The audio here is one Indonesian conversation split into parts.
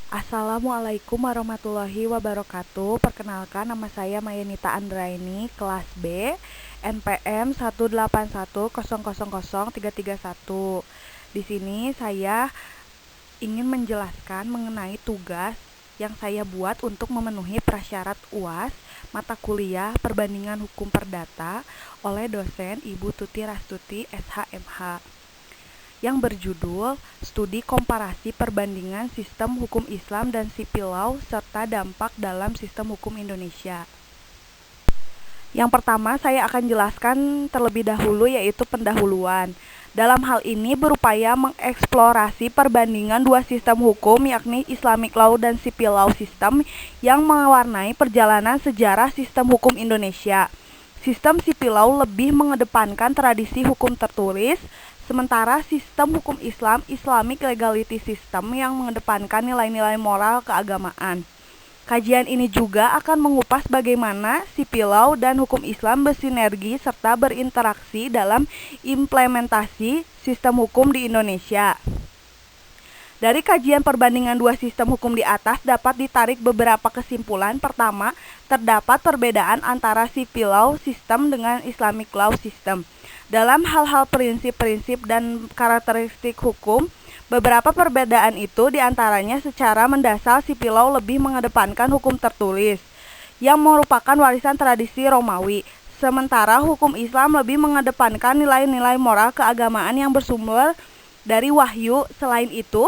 Assalamualaikum warahmatullahi wabarakatuh. Perkenalkan, nama saya Mayenita Andraini, kelas B, NPM 181000331. Di sini saya ingin menjelaskan mengenai tugas yang saya buat untuk memenuhi prasyarat UAS mata kuliah Perbandingan Hukum Perdata oleh dosen Ibu Tuti Rastuti, SHMH, yang berjudul Studi Komparasi Perbandingan Sistem Hukum Islam dan Sipil Law serta Dampak dalam Sistem Hukum Indonesia. Yang pertama saya akan jelaskan terlebih dahulu, yaitu pendahuluan. Dalam hal ini berupaya mengeksplorasi perbandingan dua sistem hukum, yakni Islamic Law dan Sipil Law System, yang mewarnai perjalanan sejarah sistem hukum Indonesia. Sistem Sipil Law lebih mengedepankan tradisi hukum tertulis, sementara sistem hukum Islam, Islamic Legality System, yang mengedepankan nilai-nilai moral keagamaan. Kajian ini juga akan mengupas bagaimana sipil law dan hukum Islam bersinergi serta berinteraksi dalam implementasi sistem hukum di Indonesia. Dari kajian perbandingan dua sistem hukum di atas dapat ditarik beberapa kesimpulan. Pertama, terdapat perbedaan antara sipil law system dengan Islamic law system. Dalam hal-hal prinsip-prinsip dan karakteristik hukum, beberapa perbedaan itu diantaranya secara mendasar sipil law lebih mengedepankan hukum tertulis, yang merupakan warisan tradisi Romawi, sementara hukum Islam lebih mengedepankan nilai-nilai moral keagamaan yang bersumber dari wahyu. Selain itu,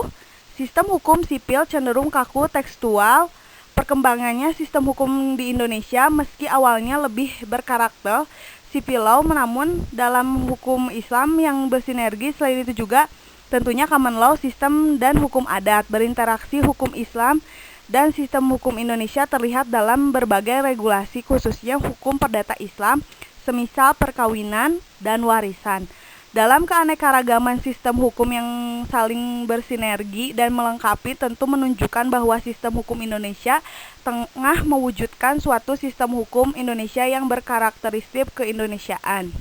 sistem hukum sipil cenderung kaku tekstual. Perkembangannya sistem hukum di Indonesia meski awalnya lebih berkarakter sipil law, namun dalam hukum Islam yang bersinergi. Selain itu juga tentunya common law sistem dan hukum adat. Berinteraksi hukum Islam dan sistem hukum Indonesia terlihat dalam berbagai regulasi, khususnya hukum perdata Islam, semisal perkawinan dan warisan. Dalam keanekaragaman sistem hukum yang saling bersinergi dan melengkapi, tentu menunjukkan bahwa sistem hukum Indonesia tengah mewujudkan suatu sistem hukum Indonesia yang berkarakteristik keindonesiaan.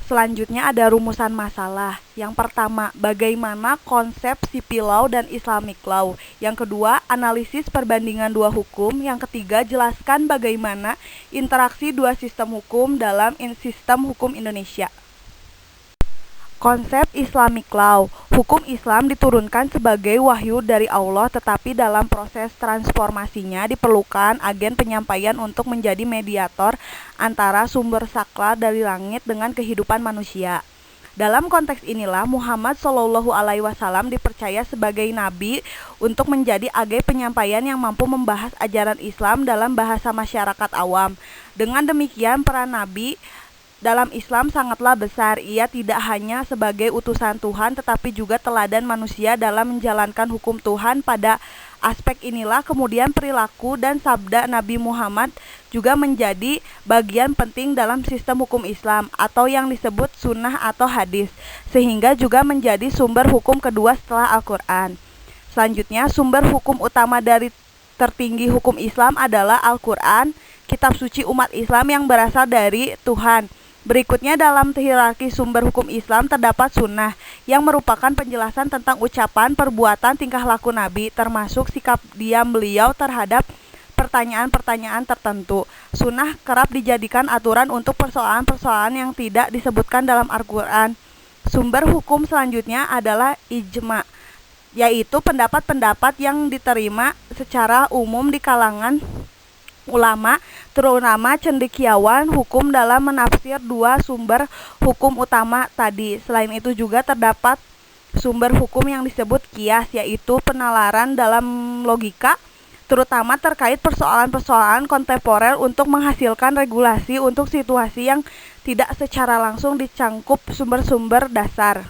Selanjutnya ada rumusan masalah. Yang pertama, bagaimana konsep sipil law dan Islamic law. Yang kedua, analisis perbandingan dua hukum. Yang ketiga, jelaskan bagaimana interaksi dua sistem hukum dalam sistem hukum Indonesia. Konsep Islamic Law. Hukum Islam diturunkan sebagai wahyu dari Allah, tetapi dalam proses transformasinya diperlukan agen penyampaian untuk menjadi mediator antara sumber sakral dari langit dengan kehidupan manusia. Dalam konteks inilah Muhammad SAW dipercaya sebagai nabi untuk menjadi agen penyampaian yang mampu membahas ajaran Islam dalam bahasa masyarakat awam. Dengan demikian, peran nabi dalam Islam sangatlah besar. Ia tidak hanya sebagai utusan Tuhan, tetapi juga teladan manusia dalam menjalankan hukum Tuhan. Pada aspek inilah kemudian perilaku dan sabda Nabi Muhammad juga menjadi bagian penting dalam sistem hukum Islam, atau yang disebut sunnah atau hadis, sehingga juga menjadi sumber hukum kedua setelah Al-Quran. Selanjutnya, sumber hukum utama dari tertinggi hukum Islam adalah Al-Quran, kitab suci umat Islam yang berasal dari Tuhan. Berikutnya, dalam hierarki sumber hukum Islam terdapat sunnah, yang merupakan penjelasan tentang ucapan, perbuatan, tingkah laku Nabi, termasuk sikap diam beliau terhadap pertanyaan-pertanyaan tertentu. Sunnah kerap dijadikan aturan untuk persoalan-persoalan yang tidak disebutkan dalam Al-Quran. Sumber hukum selanjutnya adalah ijma, yaitu pendapat-pendapat yang diterima secara umum di kalangan ulama, terutama cendekiawan hukum dalam menafsir dua sumber hukum utama tadi. Selain itu juga terdapat sumber hukum yang disebut kias, yaitu penalaran dalam logika, terutama terkait persoalan-persoalan kontemporer untuk menghasilkan regulasi untuk situasi yang tidak secara langsung dicangkup sumber-sumber dasar.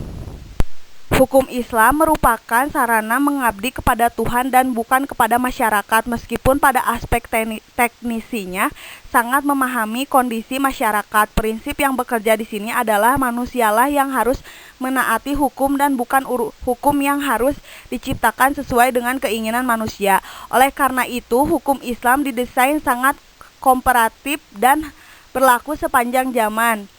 Hukum Islam merupakan sarana mengabdi kepada Tuhan dan bukan kepada masyarakat, meskipun pada aspek teknisinya sangat memahami kondisi masyarakat. Prinsip yang bekerja di sini adalah manusialah yang harus menaati hukum dan bukan hukum yang harus diciptakan sesuai dengan keinginan manusia. Oleh karena itu, hukum Islam didesain sangat komparatif dan berlaku sepanjang zaman.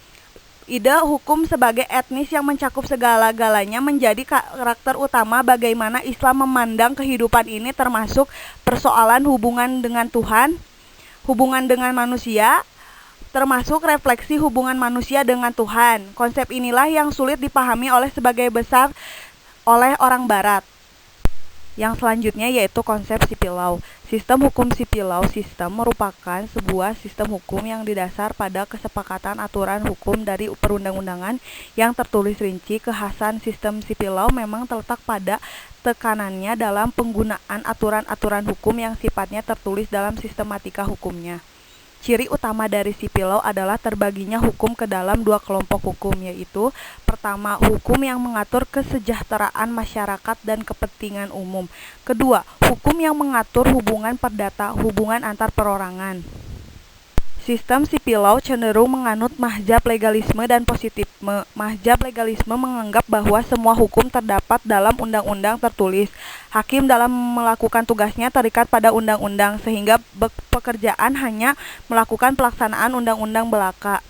Ide hukum sebagai etnis yang mencakup segala-galanya menjadi karakter utama bagaimana Islam memandang kehidupan ini, termasuk persoalan hubungan dengan Tuhan, hubungan dengan manusia, termasuk refleksi hubungan manusia dengan Tuhan. Konsep inilah yang sulit dipahami oleh sebagian besar oleh orang Barat. Yang selanjutnya yaitu konsep civil law. Sistem hukum civil law system merupakan sebuah sistem hukum yang didasar pada kesepakatan aturan hukum dari perundang-undangan yang tertulis rinci. Kekhasan sistem civil law memang terletak pada tekanannya dalam penggunaan aturan-aturan hukum yang sifatnya tertulis dalam sistematika hukumnya. Ciri utama dari civil law adalah terbaginya hukum ke dalam dua kelompok hukum, yaitu pertama, hukum yang mengatur kesejahteraan masyarakat dan kepentingan umum. Kedua, hukum yang mengatur hubungan perdata, hubungan antar perorangan. Sistem civil law cenderung menganut mazhab legalisme dan positifisme. Mazhab legalisme menganggap bahwa semua hukum terdapat dalam undang-undang tertulis. Hakim dalam melakukan tugasnya terikat pada undang-undang, sehingga pekerjaan hanya melakukan pelaksanaan undang-undang belaka.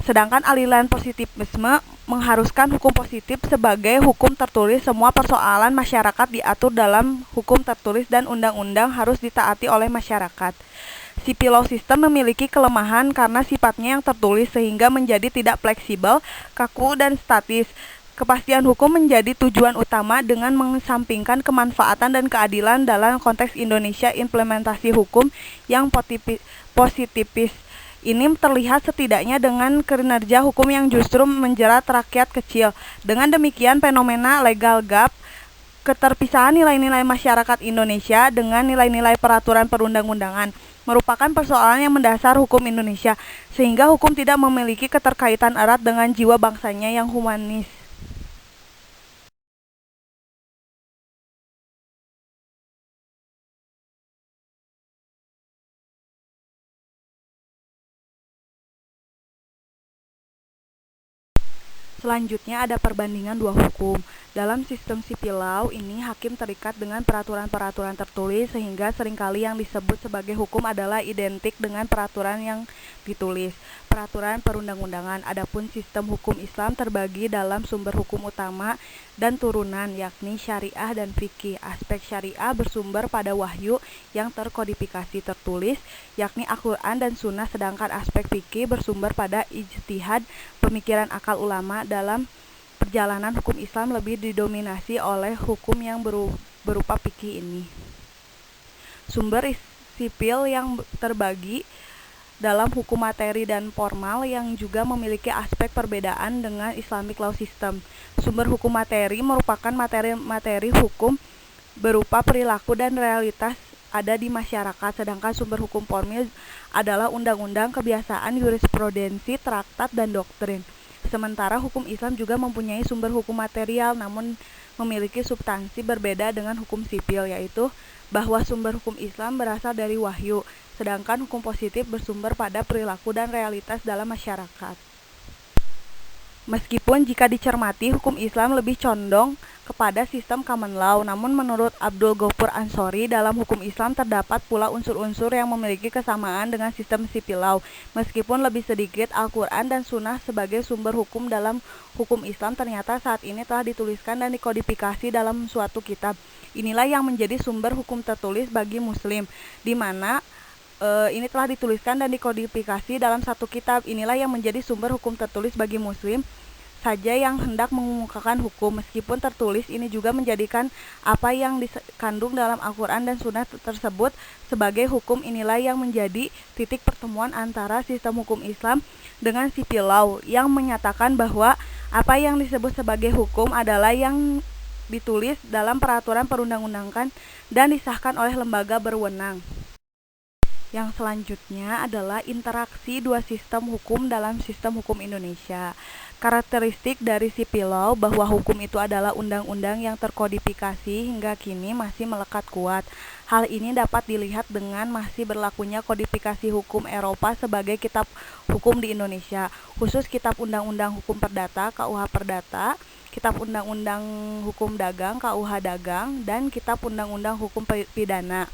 Sedangkan aliran positivisme mengharuskan hukum positif sebagai hukum tertulis. Semua persoalan masyarakat diatur dalam hukum tertulis dan undang-undang harus ditaati oleh masyarakat. Civil law system memiliki kelemahan karena sifatnya yang tertulis sehingga menjadi tidak fleksibel, kaku, dan statis. Kepastian hukum menjadi tujuan utama dengan mengesampingkan kemanfaatan dan keadilan. Dalam konteks Indonesia, implementasi hukum yang positifis ini terlihat setidaknya dengan kinerja hukum yang justru menjerat rakyat kecil. Dengan demikian, fenomena legal gap, keterpisahan nilai-nilai masyarakat Indonesia dengan nilai-nilai peraturan perundang-undangan, merupakan persoalan yang mendasar hukum Indonesia, sehingga hukum tidak memiliki keterkaitan erat dengan jiwa bangsanya yang humanis. Selanjutnya ada perbandingan dua hukum. Dalam sistem civil law ini, hakim terikat dengan peraturan-peraturan tertulis sehingga seringkali yang disebut sebagai hukum adalah identik dengan peraturan yang ditulis, peraturan perundang-undangan. Adapun sistem hukum Islam terbagi dalam sumber hukum utama dan turunan, yakni syariah dan fikih. Aspek syariah bersumber pada wahyu yang terkodifikasi tertulis, yakni Al-Quran dan Sunnah, sedangkan aspek fikih bersumber pada ijtihad, pemikiran akal ulama. Dalam perjalanan hukum Islam lebih didominasi oleh hukum yang berupa fikih ini. Sumber sipil yang terbagi dalam hukum materi dan formal yang juga memiliki aspek perbedaan dengan Islamic law system. Sumber hukum materi merupakan materi-materi hukum berupa perilaku dan realitas ada di masyarakat, sedangkan sumber hukum formil adalah undang-undang, kebiasaan, jurisprudensi, traktat, dan doktrin. Sementara hukum Islam juga mempunyai sumber hukum material namun memiliki substansi berbeda dengan hukum sipil, yaitu bahwa sumber hukum Islam berasal dari wahyu, sedangkan hukum positif bersumber pada perilaku dan realitas dalam masyarakat. Meskipun jika dicermati, hukum Islam lebih condong kepada sistem common law, namun menurut Abdul Ghafur Ansori, dalam hukum Islam terdapat pula unsur-unsur yang memiliki kesamaan dengan sistem civil law. Meskipun lebih sedikit, Al-Quran dan Sunnah sebagai sumber hukum dalam hukum Islam ternyata saat ini telah dituliskan dan dikodifikasi dalam suatu kitab. Inilah yang menjadi sumber hukum tertulis bagi Muslim, di mana ini telah dituliskan dan dikodifikasi dalam satu kitab. Inilah yang menjadi sumber hukum tertulis bagi Muslim saja yang hendak mengemukakan hukum. Meskipun tertulis, ini juga menjadikan apa yang dikandung dalam Al-Quran dan Sunnah tersebut sebagai hukum. Inilah yang menjadi titik pertemuan antara sistem hukum Islam dengan civil law, yang menyatakan bahwa apa yang disebut sebagai hukum adalah yang ditulis dalam peraturan perundang-undangan dan disahkan oleh lembaga berwenang. Yang selanjutnya adalah interaksi dua sistem hukum dalam sistem hukum Indonesia. Karakteristik dari civil law bahwa hukum itu adalah undang-undang yang terkodifikasi hingga kini masih melekat kuat. Hal ini dapat dilihat dengan masih berlakunya kodifikasi hukum Eropa sebagai kitab hukum di Indonesia, khusus Kitab Undang-Undang Hukum Perdata (KUH Perdata), Kitab Undang-Undang Hukum Dagang (KUH Dagang), dan Kitab Undang-Undang Hukum Pidana.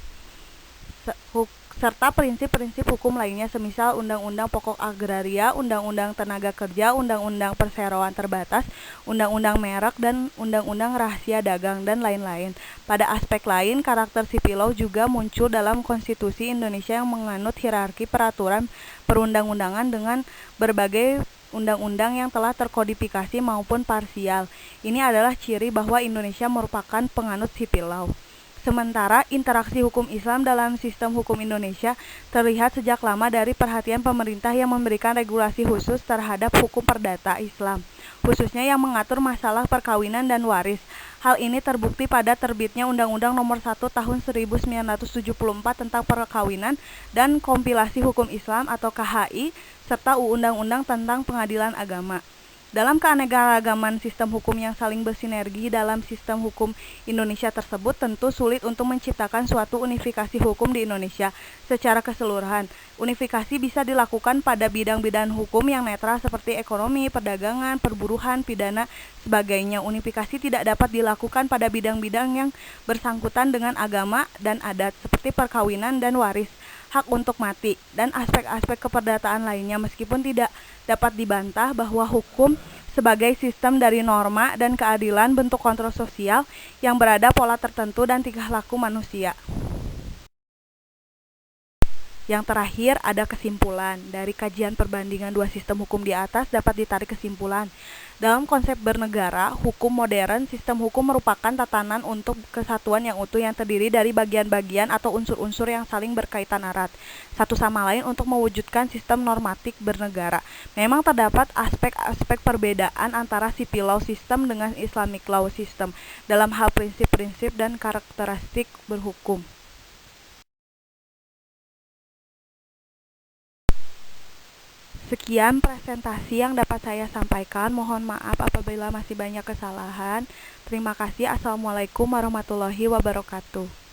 serta prinsip-prinsip hukum lainnya semisal Undang-Undang Pokok Agraria, Undang-Undang Tenaga Kerja, Undang-Undang Perseroan Terbatas, Undang-Undang Merek, dan Undang-Undang Rahasia Dagang, dan lain-lain. Pada aspek lain, karakter civil law juga muncul dalam konstitusi Indonesia yang menganut hierarki peraturan perundang-undangan dengan berbagai undang-undang yang telah terkodifikasi maupun parsial. Ini adalah ciri bahwa Indonesia merupakan penganut civil law. Sementara interaksi hukum Islam dalam sistem hukum Indonesia terlihat sejak lama dari perhatian pemerintah yang memberikan regulasi khusus terhadap hukum perdata Islam, khususnya yang mengatur masalah perkawinan dan waris. Hal ini terbukti pada terbitnya Undang-Undang Nomor 1 Tahun 1974 tentang perkawinan dan kompilasi hukum Islam atau KHI, serta Undang-Undang tentang Pengadilan Agama. Dalam keanekaragaman sistem hukum yang saling bersinergi dalam sistem hukum Indonesia tersebut, tentu sulit untuk menciptakan suatu unifikasi hukum di Indonesia secara keseluruhan. Unifikasi bisa dilakukan pada bidang-bidang hukum yang netral seperti ekonomi, perdagangan, perburuhan, pidana, sebagainya. Unifikasi tidak dapat dilakukan pada bidang-bidang yang bersangkutan dengan agama dan adat seperti perkawinan dan waris, hak untuk mati, dan aspek-aspek keperdataan lainnya, meskipun tidak dapat dibantah bahwa hukum sebagai sistem dari norma dan keadilan, bentuk kontrol sosial yang berada pola tertentu dan tingkah laku manusia. Yang terakhir, ada kesimpulan. Dari kajian perbandingan dua sistem hukum di atas dapat ditarik kesimpulan. Dalam konsep bernegara, hukum modern, sistem hukum merupakan tatanan untuk kesatuan yang utuh yang terdiri dari bagian-bagian atau unsur-unsur yang saling berkaitan erat satu sama lain untuk mewujudkan sistem normatif bernegara. Memang terdapat aspek-aspek perbedaan antara civil law system dengan Islamic law system dalam hal prinsip-prinsip dan karakteristik berhukum. Sekian presentasi yang dapat saya sampaikan. Mohon maaf apabila masih banyak kesalahan. Terima kasih. Assalamualaikum warahmatullahi wabarakatuh.